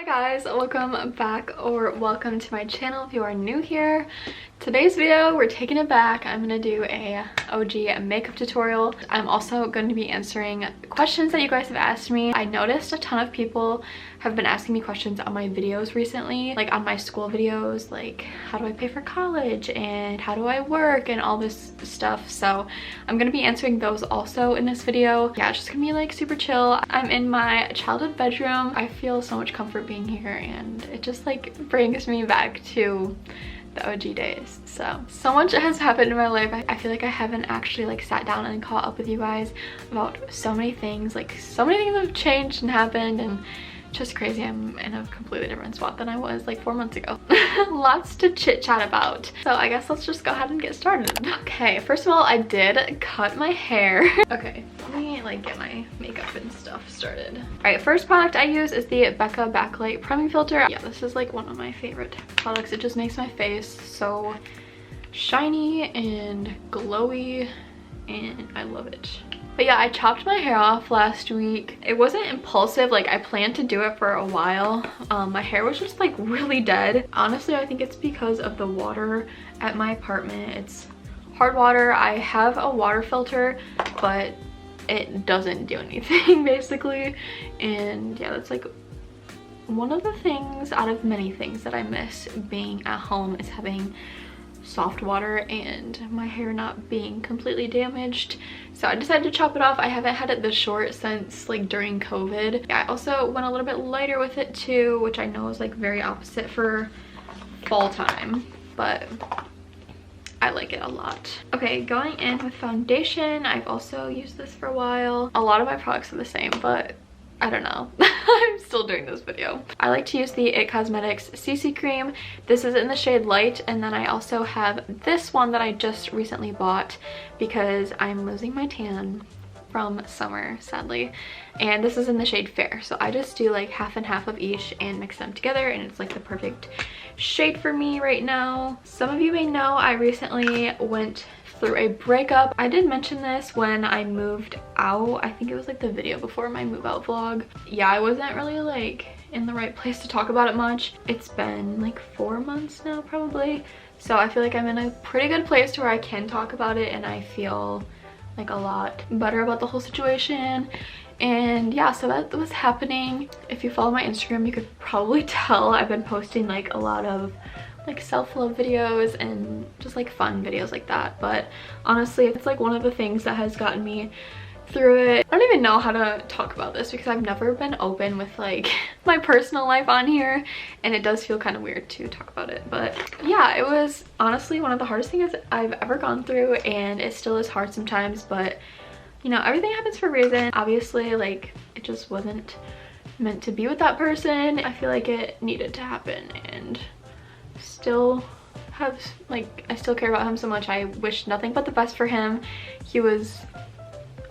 guys, welcome back or welcome to my channel if you are new here. Today's video, we're taking it back. I'm gonna do a OG makeup tutorial. I'm also going to be answering questions that you guys have asked me. I noticed a ton of people have been asking me questions on my videos recently, like on my school videos, like how do I pay for college and how do I work and all this stuff. So I'm gonna be answering those also in this video. Yeah, it's just gonna be like super chill. I'm in my childhood bedroom. I feel so much comfort being here and it just like brings me back to the OG days. So much has happened in my life. I feel like I haven't actually like sat down and caught up with you guys about so many things. Like so many things have changed and happened and just crazy. I'm in a completely different spot than I was like 4 months ago. Lots to chit chat about. So I guess let's just go ahead and get started. Okay, first of all, I did cut my hair. Okay, let me like get my makeup and stuff started. All right, first product I use is the Becca Backlight Priming Filter. Yeah, this is like one of my favorite products. It just makes my face so shiny and glowy and I love it. But yeah, I chopped my hair off last week. It wasn't impulsive, like I planned to do it for a while. My hair was just like really dead. Honestly, I think it's because of the water at my apartment. It's hard water. I have a water filter, but it doesn't do anything basically. And yeah, that's like one of the things out of many things that I miss being at home is having soft water and my hair not being completely damaged. So I decided to chop it off. I haven't had it this short since like during COVID. I also went a little bit lighter with it too, which I know is like very opposite for fall time, but I like it a lot. Okay, going in with foundation. I've also used this for a while. A lot of my products are the same, but I don't know. I'm still doing this video. I like to use the It Cosmetics CC cream. This is in the shade light, and then I also have this one that I just recently bought because I'm losing my tan from summer, sadly. And this is in the shade fair. So I just do like half and half of each and mix them together, and it's like the perfect shade for me right now. Some of you may know I recently went through a breakup. I did mention this when I moved out. I think it was like the video before my move out vlog. Yeah, I wasn't really like in the right place to talk about it much. It's been like 4 months now probably. So I feel like I'm in a pretty good place to where I can talk about it and I feel like a lot better about the whole situation. And yeah, so that was happening. If you follow my Instagram, you could probably tell I've been posting like a lot of like self-love videos and just like fun videos like that. But honestly, it's like one of the things that has gotten me through it. I don't even know how to talk about this because I've never been open with like my personal life on here, and it does feel kind of weird to talk about it. But yeah, it was honestly one of the hardest things I've ever gone through, and it still is hard sometimes, but you know, everything happens for a reason. Obviously, like it just wasn't meant to be with that person. I feel like it needed to happen, and still have like I still care about him so much. I wish nothing but the best for him. He was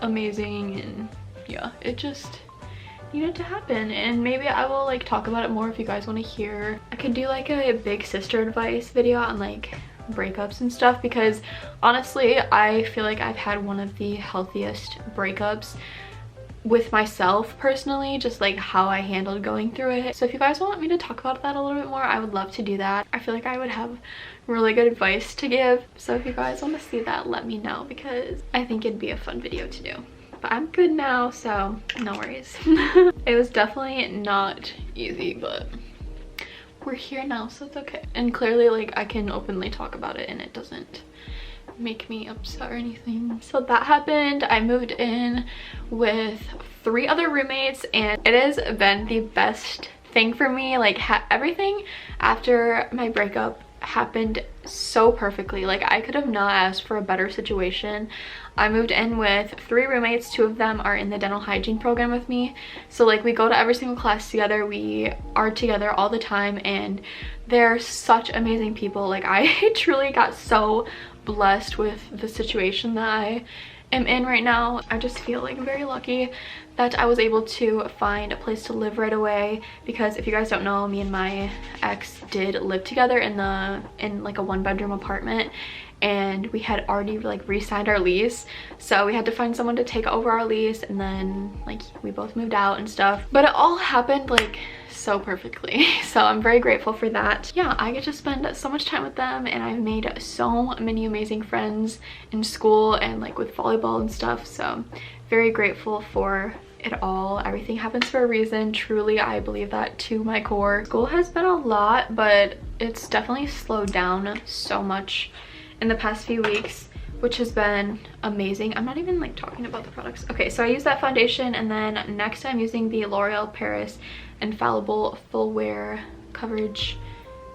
amazing, and yeah, it just needed to happen. And maybe I will like talk about it more if you guys want to hear. I could do like a big sister advice video on like breakups and stuff, because honestly I feel like I've had one of the healthiest breakups with myself personally, just like how I handled going through it. So if you guys want me to talk about that a little bit more, I would love to do that. I feel like I would have really good advice to give. So if you guys want to see that, let me know, because I think it'd be a fun video to do. But I'm good now, so no worries. It was definitely not easy, but we're here now, so it's okay. And clearly like I can openly talk about it and it doesn't make me upset or anything. So that happened. I moved in with 3 other roommates, and it has been the best thing for me. Like everything after my breakup happened so perfectly. Like I could have not asked for a better situation. I moved in with 3 roommates. 2 of them are in the dental hygiene program with me, so like we go to every single class together, we are together all the time, and they're such amazing people. Like I truly got so blessed with the situation that I am in right now. I just feel like very lucky that I was able to find a place to live right away, because if you guys don't know, me and my ex did live together in like a 1-bedroom apartment, and we had already like re-signed our lease, so we had to find someone to take over our lease, and then like we both moved out and stuff. But it all happened like so perfectly. So I'm very grateful for that. Yeah, I get to spend so much time with them, and I've made so many amazing friends in school and like with volleyball and stuff. So very grateful for it all. Everything happens for a reason. Truly, I believe that to my core. School has been a lot, but it's definitely slowed down so much in the past few weeks, which has been amazing. I'm not even like talking about the products. Okay, so I use that foundation, and then next I'm using the L'Oreal Paris Infallible Full Wear Coverage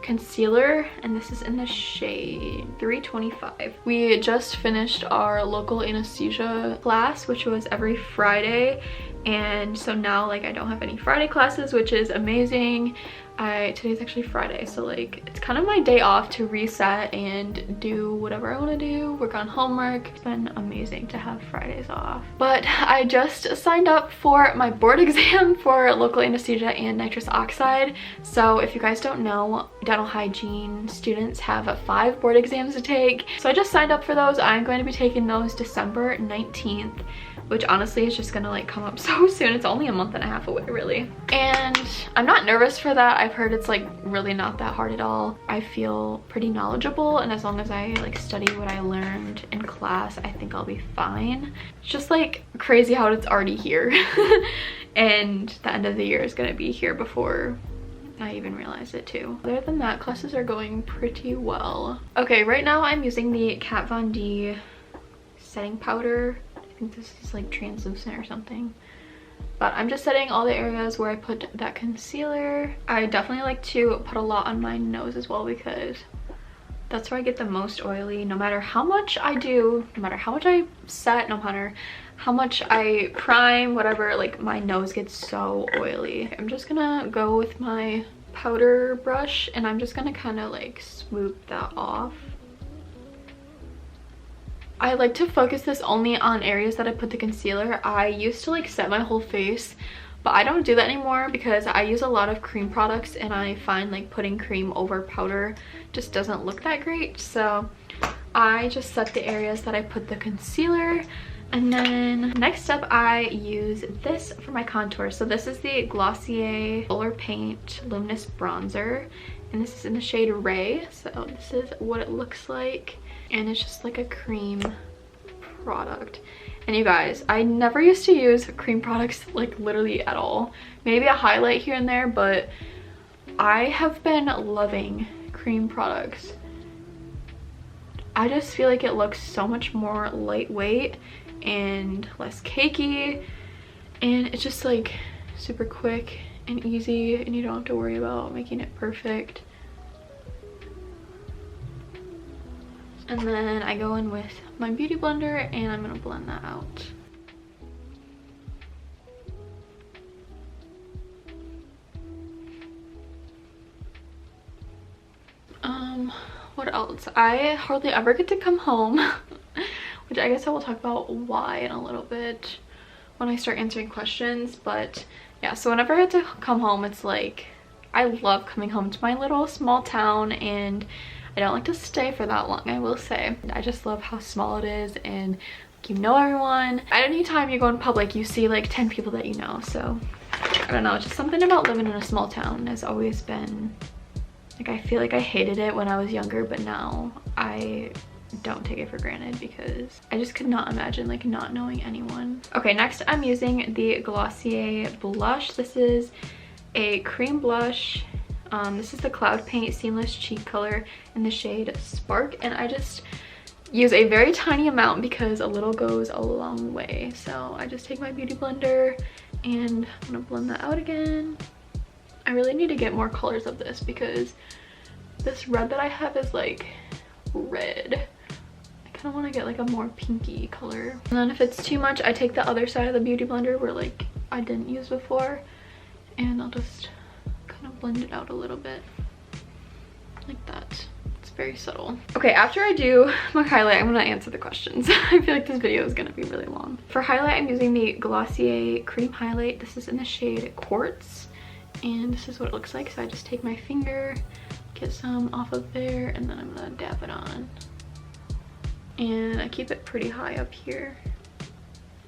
Concealer, and this is in the shade 325. We just finished our local anesthesia class, which was every Friday, and so now like I don't have any Friday classes, which is amazing. Today's actually Friday, so like it's kind of my day off to reset and do whatever I want to do, work on homework. It's been amazing to have Fridays off. But I just signed up for my board exam for local anesthesia and nitrous oxide. So if you guys don't know, dental hygiene students have 5 board exams to take. So I just signed up for those. I'm going to be taking those December 19th, which honestly is just gonna like come up so soon. It's only a month and a half away, really. And I'm not nervous for that. I've heard it's like really not that hard at all. I feel pretty knowledgeable, and as long as I like study what I learned in class, I think I'll be fine. It's just like crazy how it's already here. And the end of the year is gonna be here before I even realize it too. Other than that, classes are going pretty well. Okay, right now I'm using the Kat Von D setting powder. I think this is like translucent or something, but I'm just setting all the areas where I put that concealer. I definitely like to put a lot on my nose as well, because that's where I get the most oily. No matter how much I do, no matter how much I set, no matter how much I prime, whatever, like my nose gets so oily. I'm just gonna go with my powder brush, and I'm just gonna kind of like swoop that off. I like to focus this only on areas that I put the concealer. I used to like set my whole face, but I don't do that anymore because I use a lot of cream products, and I find like putting cream over powder just doesn't look that great. So I just set the areas that I put the concealer. And then next up, I use this for my contour. So this is the Glossier Solar Paint Luminous Bronzer, and this is in the shade Ray. So this is what it looks like, and it's just like a cream product. And you guys, I never used to use cream products like literally at all. Maybe a highlight here and there, but I have been loving cream products. I just feel like it looks so much more lightweight and less cakey, and it's just like super quick and easy, and you don't have to worry about making it perfect. And then I go in with my beauty blender, and I'm gonna blend that out. What else? I hardly ever get to come home, which I guess I will talk about why in a little bit when I start answering questions. But yeah, so whenever I have to come home, it's like I love coming home to my little small town, and I don't like to stay for that long, I will say. I just love how small it is, and you know everyone. At any time you go in public, you see like 10 people that you know. So I don't know, just something about living in a small town has always been like, I feel like I hated it when I was younger, but now I don't take it for granted because I just could not imagine like not knowing anyone. Okay, next I'm using the Glossier blush. This is a cream blush. This is the Cloud Paint Seamless Cheek Color in the shade Spark, and I just use a very tiny amount because a little goes a long way. So I just take my beauty blender and I'm gonna blend that out again. I really need to get more colors of this because this red that I have is like red. I kind of want to get like a more pinky color. And then if it's too much, I take the other side of the beauty blender where like I didn't use before, and I'll just kind of blend it out a little bit like that. It's very subtle. Okay, after I do my highlight, I'm gonna answer the questions. I feel like this video is gonna be really long. For highlight, I'm using the Glossier Cream Highlight. This is in the shade Quartz, and this is what it looks like. So I just take my finger, get some off of there, and then I'm gonna dab it on. And I keep it pretty high up here.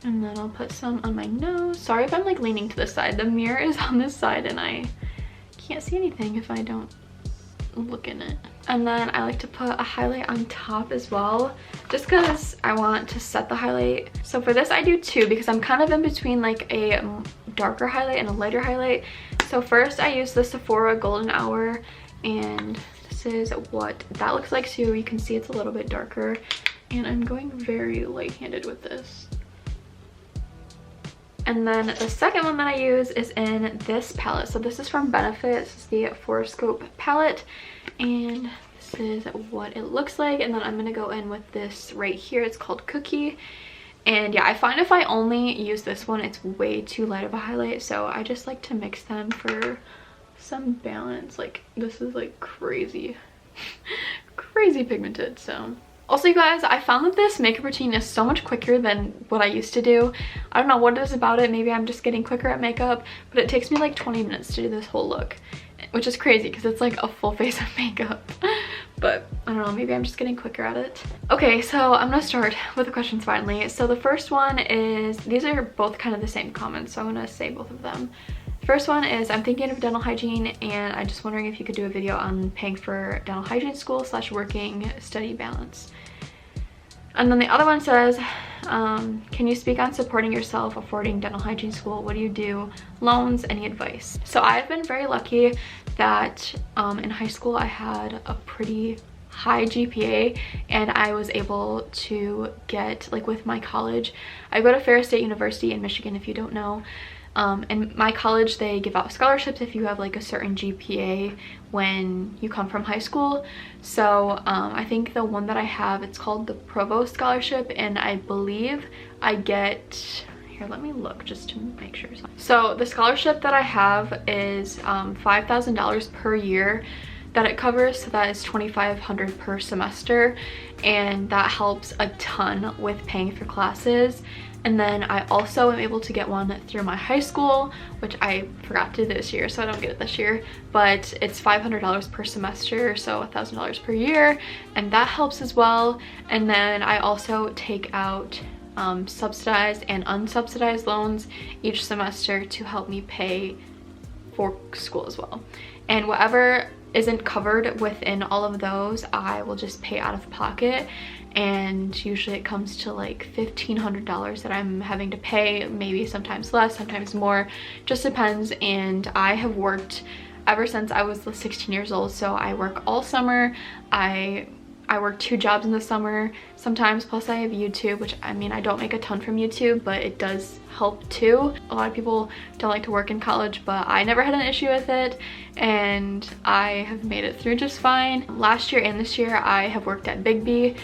And then I'll put some on my nose. Sorry if I'm like leaning to the side. The mirror is on this side, and I can't see anything if I don't look in it. And then I like to put a highlight on top as well, just because I want to set the highlight. So for this I do two, because I'm kind of in between like a darker highlight and a lighter highlight. So first I use the Sephora Golden Hour, and this is what that looks like. So you can see it's a little bit darker, and I'm going very light-handed with this. And then the second one that I use is in this palette. So this is from Benefit. This is the Horoscope palette, and this is what it looks like. And then I'm gonna go in with this right here. It's called Cookie. And yeah, I find if I only use this one, it's way too light of a highlight. So I just like to mix them for some balance. Like this is like crazy, crazy pigmented. So also, you guys, I found that this makeup routine is so much quicker than what I used to do. I don't know what it is about it. Maybe I'm just getting quicker at makeup, but it takes me like 20 minutes to do this whole look, which is crazy because it's like a full face of makeup. But I don't know, maybe I'm just getting quicker at it. Okay, so I'm gonna start with the questions finally. So the first one is, these are both kind of the same comments, so I'm gonna say both of them. First one is, I'm thinking of dental hygiene, and I'm just wondering if you could do a video on paying for dental hygiene school / working study balance. And then the other one says, can you speak on supporting yourself affording dental hygiene school? What do you do? Loans, any advice? So I've been very lucky that in high school I had a pretty high GPA, and I was able to get, like with my college, I go to Ferris State University in Michigan, if you don't know. In my college, they give out scholarships if you have like a certain GPA when you come from high school. So I think the one that I have, it's called the Provost Scholarship, and I believe I get, here, let me look just to make sure. So the scholarship that I have is $5,000 per year that it covers, so that is $2,500 per semester, and that helps a ton with paying for classes. And then I also am able to get one through my high school, which I forgot to do this year, so I don't get it this year, but it's $500 per semester, so $1,000 per year, and that helps as well. And then I also take out subsidized and unsubsidized loans each semester to help me pay for school as well. And whatever isn't covered within all of those, I will just pay out of pocket. And usually it comes to like $1,500 that I'm having to pay, maybe sometimes less, sometimes more, just depends. And I have worked ever since I was 16 years old, so I work all summer. I work 2 jobs in the summer sometimes, plus I have YouTube, which I mean, I don't make a ton from YouTube, but it does help too. A lot of people don't like to work in college, but I never had an issue with it, and I have made it through just fine. Last year and this year I have worked at Big B,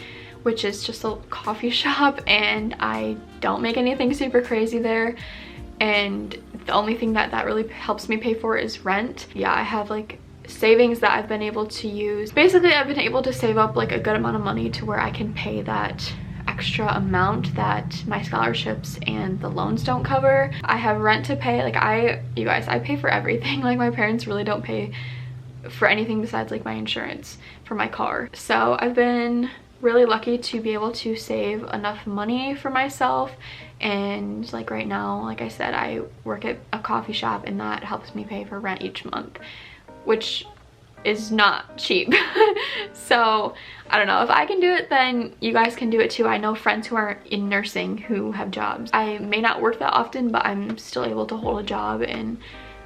which is just a coffee shop, and I don't make anything super crazy there, and the only thing that really helps me pay for is rent. Yeah, I have like savings that I've been able to use. Basically, I've been able to save up like a good amount of money to where I can pay that extra amount that my scholarships and the loans don't cover. I have rent to pay. Like you guys, I pay for everything. Like my parents really don't pay for anything besides like my insurance for my car. So I've been really lucky to be able to save enough money for myself. And like right now, like I said, I work at a coffee shop, and that helps me pay for rent each month, which is not cheap. So I don't know, if I can do it, then you guys can do it too. I know friends who are in nursing who have jobs. I may not work that often, but I'm still able to hold a job, and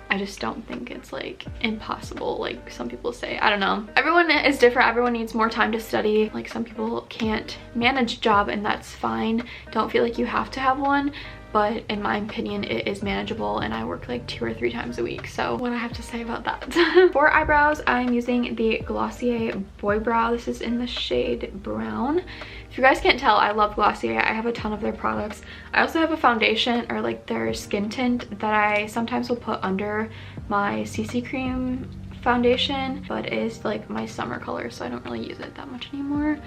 I just don't think it's like impossible like some people say. I don't know, everyone is different. Everyone needs more time to study. Like some people can't manage a job, and that's fine. Don't feel like you have to have one, but in my opinion it is manageable, and I work like 2 or 3 times a week. So what I have to say about that. For eyebrows, I'm using the Glossier Boy Brow. This is in the shade Brown. If you guys can't tell, I love Glossier. I have a ton of their products. I also have a foundation, or like their skin tint, that I sometimes will put under my CC cream foundation, but it is like my summer color, so I don't really use it that much anymore.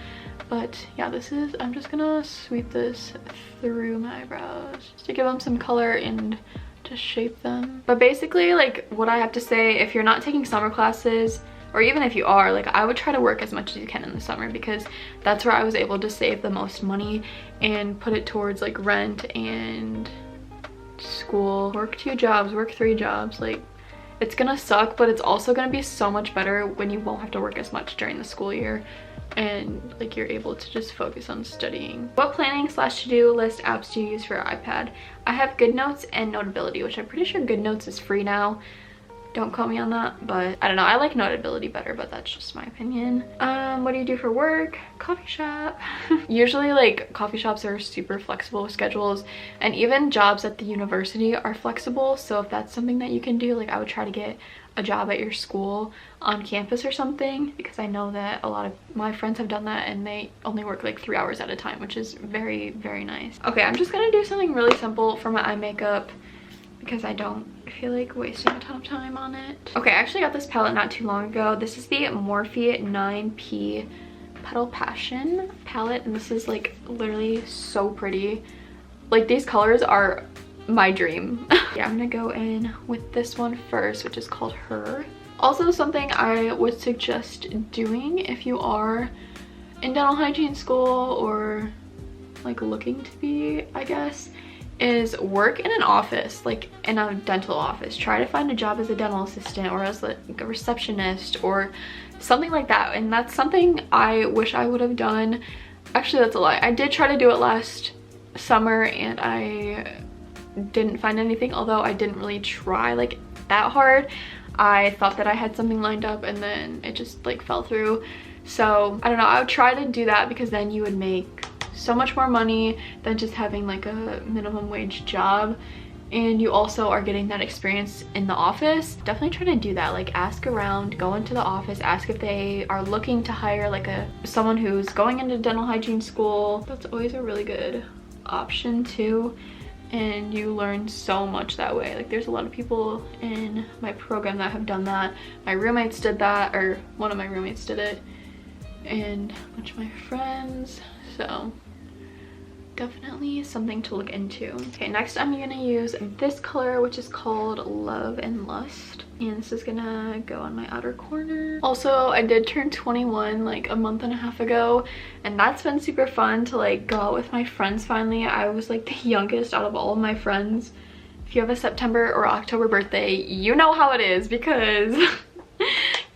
But yeah, this is, I'm just gonna sweep this through my eyebrows just to give them some color and to shape them. But basically, like what I have to say, if you're not taking summer classes, or even if you are, like I would try to work as much as you can in the summer, because that's where I was able to save the most money and put it towards like rent and school. Work 2 jobs, work 3 jobs, like It's gonna suck, but it's also gonna be so much better when you won't have to work as much during the school year and like you're able to just focus on studying. What planning slash to-do list apps do you use for your iPad? I have GoodNotes and Notability, which I'm pretty sure GoodNotes is free now. Don't quote me on that, but I don't know. I like Notability better, but that's just my opinion. What do you do for work? Coffee shop. Usually like coffee shops are super flexible with schedules, and even jobs at the university are flexible. So if that's something that you can do, like I would try to get a job at your school on campus or something, because I know that a lot of my friends have done that and they only work like 3 hours at a time, which is very, very nice. Okay, I'm just gonna do something really simple for my eye makeup because I don't feel like wasting a ton of time on it. Okay, I actually got this palette not too long ago. This is the Morphe 9P Petal Passion palette, and this is like literally so pretty. Like these colors are my dream. Yeah, I'm gonna go in with this one first, which is called Her. Also, something I would suggest doing if you are in dental hygiene school or like looking to be, I guess, is work in an office, like in a dental office. Try to find a job as a dental assistant or as like a receptionist or something like that. And that's something I wish I would have done. Actually, that's a lie. I did try to do it last summer and I didn't find anything, although I didn't really try like that hard. I thought that I had something lined up and then it just like fell through. So I don't know, I would try to do that because then you would make so much more money than just having like a minimum wage job, and you also are getting that experience in the office. Definitely try to do that. Like ask around, go into the office, ask if they are looking to hire like someone who's going into dental hygiene school. That's always a really good option too, and you learn so much that way. Like there's a lot of people in my program that have done that. My roommates did that, or one of my roommates did it, and a bunch of my friends. So definitely something to look into. Okay, next I'm gonna use this color, which is called Love and Lust, and this is gonna go on my outer corner. Also, I did turn 21 like a month and a half ago, and that's been super fun to like go out with my friends finally. I was like the youngest out of all of my friends. If you have a September or October birthday, you know how it is because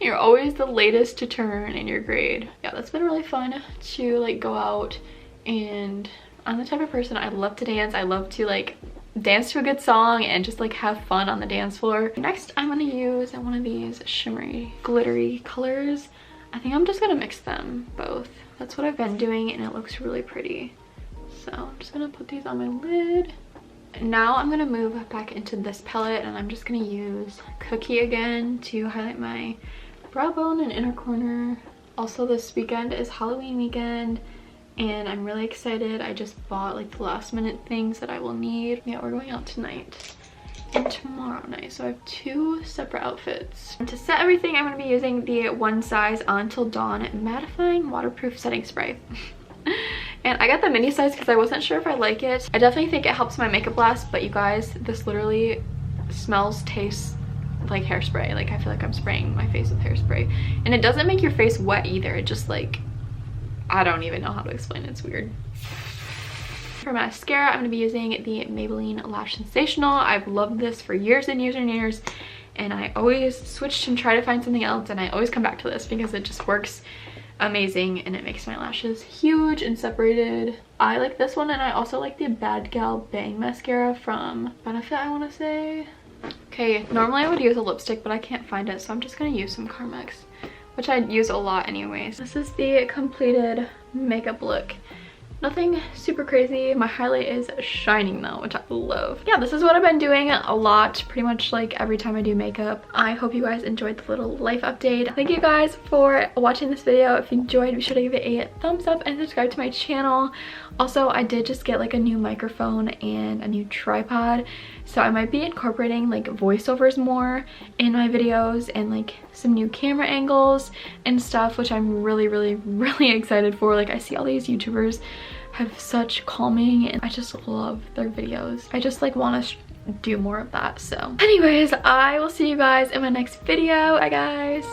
you're always the latest to turn in your grade. Yeah, that's been really fun to like go out, and I'm the type of person, I love to dance. I love to like dance to a good song and just like have fun on the dance floor. Next, I'm gonna use one of these shimmery, glittery colors. I think I'm just gonna mix them both. That's what I've been doing and it looks really pretty. So I'm just gonna put these on my lid. Now I'm gonna move back into this palette and I'm just gonna use Cookie again to highlight my brow bone and inner corner. Also, this weekend is Halloween weekend, and I'm really excited. I just bought like the last minute things that I will need. Yeah, we're going out tonight and tomorrow night, so I have 2 separate outfits. And to set everything, I'm going to be using the One Size On Till Dawn Mattifying Waterproof Setting Spray. And I got the mini size because I wasn't sure if I like it. I definitely think it helps my makeup last, but you guys, this literally smells, tastes like hairspray. Like I feel like I'm spraying my face with hairspray, and it doesn't make your face wet either. It just like, I don't even know how to explain it. It's weird. For mascara, I'm going to be using the Maybelline Lash Sensational. I've loved this for years and years and years, and I always switched and try to find something else, and I always come back to this because it just works amazing and it makes my lashes huge and separated. I like this one, and I also like the Bad Gal Bang mascara from Benefit, I want to say. Okay, normally I would use a lipstick, but I can't find it, so I'm just going to use some Carmex, which I use a lot anyways. This is the completed makeup look. Nothing super crazy. My highlight is shining though, which I love. Yeah, this is what I've been doing a lot, pretty much like every time I do makeup. I hope you guys enjoyed the little life update. Thank you guys for watching this video. If you enjoyed, be sure to give it a thumbs up and subscribe to my channel. Also, I did just get like a new microphone and a new tripod, so I might be incorporating like voiceovers more in my videos and like some new camera angles and stuff, which I'm really excited for. Like I see all these YouTubers have such calming, and I just love their videos. I just like want to do more of that. So anyways, I will see you guys in my next video. Bye guys.